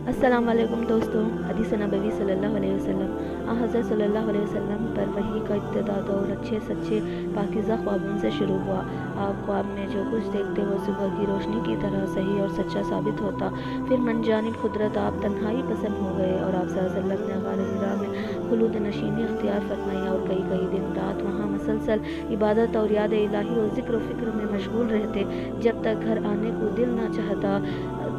السلام علیکم دوستوں، حدیث نبوی صلی اللہ علیہ وسلم حضرت صلی اللہ علیہ وسلم پر وحی کا ابتدا دور اچھے سچے پاکیزہ خوابوں سے شروع ہوا۔ آپ خواب میں جو کچھ دیکھتے وہ صبح کی روشنی کی طرح صحیح اور سچا ثابت ہوتا۔ پھر من جانب قدرت آپ تنہائی پسند ہو گئے اور آپ صلی اللہ علیہ وسلم نے غار حرا میں خلود نشینی اختیار فرمائی اور کئی دن رات وہاں مسلسل عبادت اور یاد الہی اور ذکر و فکر میں مشغول رہتے، جب تک گھر آنے کو دل نہ چاہتا۔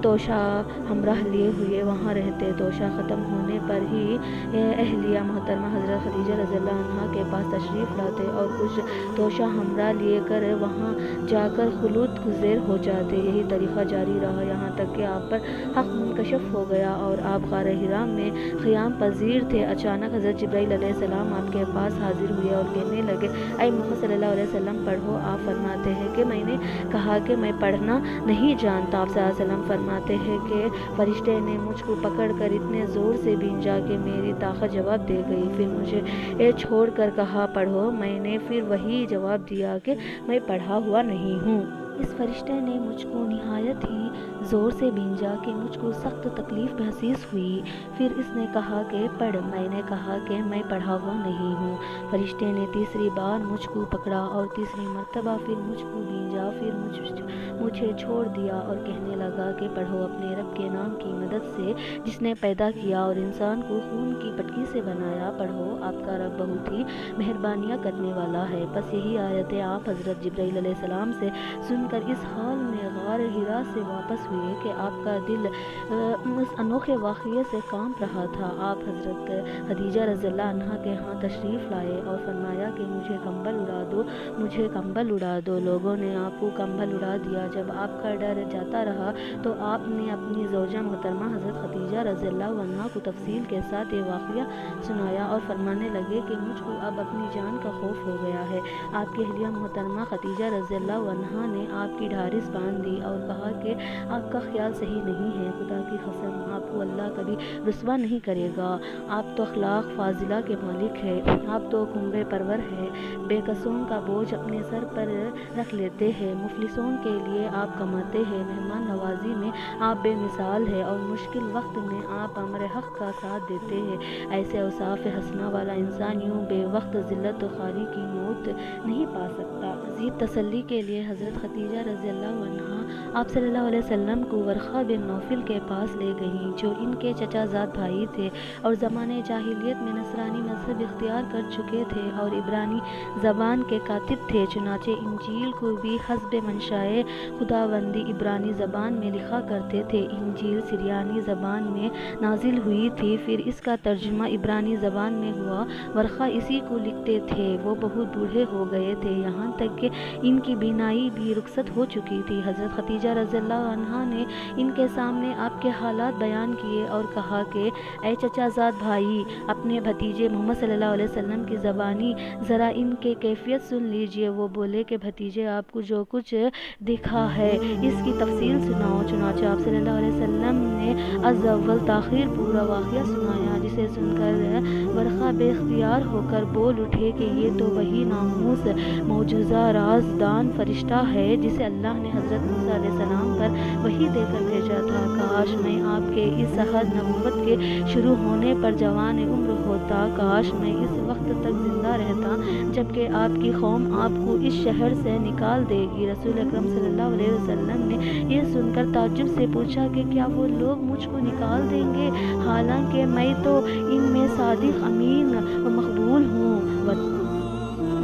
توشہ ہمراہ لیے ہوئے وہاں رہتے۔ توشہ ختم ہونے پر ہی اہلیہ محترمہ حضرت خدیجہ رضی اللہ عنہا کے پاس تشریف لاتے اور کچھ توشہ ہمراہ لیے کر وہاں جا کر خلوت گزیر ہو جاتے۔ یہی طریقہ جاری رہا یہاں تک کہ آپ پر حق منکشف ہو گیا اور آپ غار حرا میں قیام پذیر تھے۔ اچانک حضرت جبرائیل علیہ السلام آپ کے پاس حاضر ہوئے اور کہنے لگے، اے محمد صلی اللہ علیہ وسلم پڑھو۔ آپ فرماتے ہیں کہ میں نے کہا کہ میں پڑھنا نہیں جانتا۔ آپ صلی اللہ علیہ وسلم فرماتے ہیں کہ فرشتے نے مجھ کو پکڑ کر اتنے زور سے بھینجا کہ میری طاقت جواب دے گئی۔ پھر مجھے چھوڑ کر کہا پڑھو۔ میں نے پھر وہی جواب دیا کہ میں پڑھا ہوا نہیں ہوں۔ اس فرشتے نے مجھ کو نہایت ہی زور سے بھینجا کہ مجھ کو سخت تکلیف محسوس ہوئی۔ پھر اس نے کہا کہ پڑھ۔ میں نے کہا کہ میں پڑھا ہوا نہیں ہوں۔ فرشتے نے تیسری بار مجھ کو پکڑا اور تیسری مرتبہ پھر مجھ کو بھینجا، پھر مجھے چھوڑ دیا اور کہنے لگا کہ پڑھو اپنے رب کے نام کی مدد سے جس نے پیدا کیا اور انسان کو خون کی پٹکی سے بنایا۔ پڑھو، آپ کا رب بہت ہی مہربانیاں کرنے والا ہے۔ بس یہی آیتیں آپ حضرت جبرائیل علیہ السلام سے سن کر اس حال میں غار حرا سے واپس ہوئے کہ آپ کا دل اس انوکھے واقعے سے کانپ رہا تھا۔ آپ حضرت خدیجہ رضی اللہ عنہا کے ہاں تشریف لائے اور فرمایا کہ مجھے کمبل اڑا دو، مجھے کمبل اڑا دو۔ لوگوں نے آپ کو کمبل اڑا دیا۔ جب آپ کا ڈر جاتا رہا تو آپ نے اپنی زوجہ محترمہ حضرت خدیجہ رضی اللہ عنہا کو تفصیل کے ساتھ یہ واقعہ سنایا اور فرمانے لگے کہ مجھ کو اب اپنی جان کا خوف ہو گیا ہے۔ آپ کی اہلیہ محترمہ خدیجہ رضی اللہ عنہا نے آپ کی ڈھارس باندھ دی اور کہا کہ آپ کا خیال صحیح نہیں ہے، خدا کی قسم آپ کو اللہ کبھی رسوا نہیں کرے گا۔ آپ تو اخلاق فاضلہ کے مالک ہیں، آپ تو کنبے پرور ہیں، بے کسوں کا بوجھ اپنے سر پر رکھ لیتے ہیں، مفلسوں کے لیے آپ کماتے ہیں، مہمان نوازی میں آپ بے مثال ہیں اور مشکل وقت میں آپ امر حق کا ساتھ دیتے ہیں۔ ایسے اوصاف حسنہ والا انسان یوں بے وقت ذلت و خواری کی موت نہیں پا سکتا۔ مزید تسلی کے لیے حضرت خدیجہ رضی اللہ عنہا آپ صلی اللہ علیہ وسلم کو ورقہ بن نوفل کے پاس لے گئیں جو ان کے چچا زاد بھائی تھے اور زمانے جاہلیت میں نصرانی مذہب اختیار کر چکے تھے اور عبرانی زبان کے کاتب تھے۔ چنانچہ انجیل کو بھی حسب منشائے خداوندی عبرانی زبان میں لکھا کرتے تھے۔ انجیل سریانی زبان میں نازل ہوئی تھی، پھر اس کا ترجمہ عبرانی زبان میں ہوا۔ ورقہ اسی کو لکھتے تھے۔ وہ بہت بوڑھے ہو گئے تھے، یہاں تک کہ ان کی بینائی بھی رخصت ہو چکی تھی۔ حضرت خدیجہ رضی اللہ عنہا نے ان کے سامنے آپ کے حالات بیان کیے اور کہا کہ اے چچا زاد بھائی، اپنے بھتیجے محمد صلی اللہ علیہ وسلم کی زبانی ذرا ان کے کیفیت سن لیجئے۔ وہ بولے کہ بھتیجے، آپ کو جو کچھ دکھا ہے اس کی تفصیل سناؤ۔ چنانچہ آپ صلی اللہ علیہ وسلم نے از اول تاخیر پورا واقعہ سنایا، جسے سن کر ورقہ بے اختیار ہو کر بول اٹھے کہ یہ تو وہی ناموس معجزہ راز دان فرشتہ ہے جسے اللہ نے حضرت موسیٰ علیہ السلام پر وحی دے کر بھیجا تھا۔ کاش میں آپ کے اس عہد نبوت کے شروع ہونے پر جوان عمر ہوتا، کاش میں اس وقت تک زندہ رہتا جبکہ آپ کی قوم آپ کو اس شہر سے نکال دے گی۔ رسول اکرم صلی اللہ علیہ وسلم نے یہ سن کر تعجب سے پوچھا کہ کیا وہ لوگ مجھ کو نکال دیں گے، حالانکہ میں تو ان میں صادق، امین و مقبول ہوں۔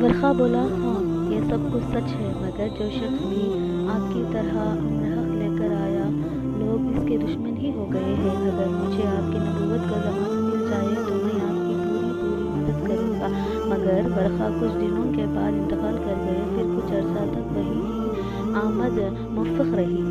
ورقہ بولا، ہاں یہ سب کچھ سچ ہے، مگر جو شخص بھی آپ کی طرح امر حق لے کر آیا، لوگ اس کے دشمن ہی ہو گئے ہیں۔ اگر مجھے آپ کی نبوت کا ضمانت مل جائے تو میں آپ کی پوری مدد کروں گا۔ مگر ورقہ کچھ دنوں کے بعد انتقال کر گئے۔ پھر کچھ عرصہ تک وہی آمد موفق رہی۔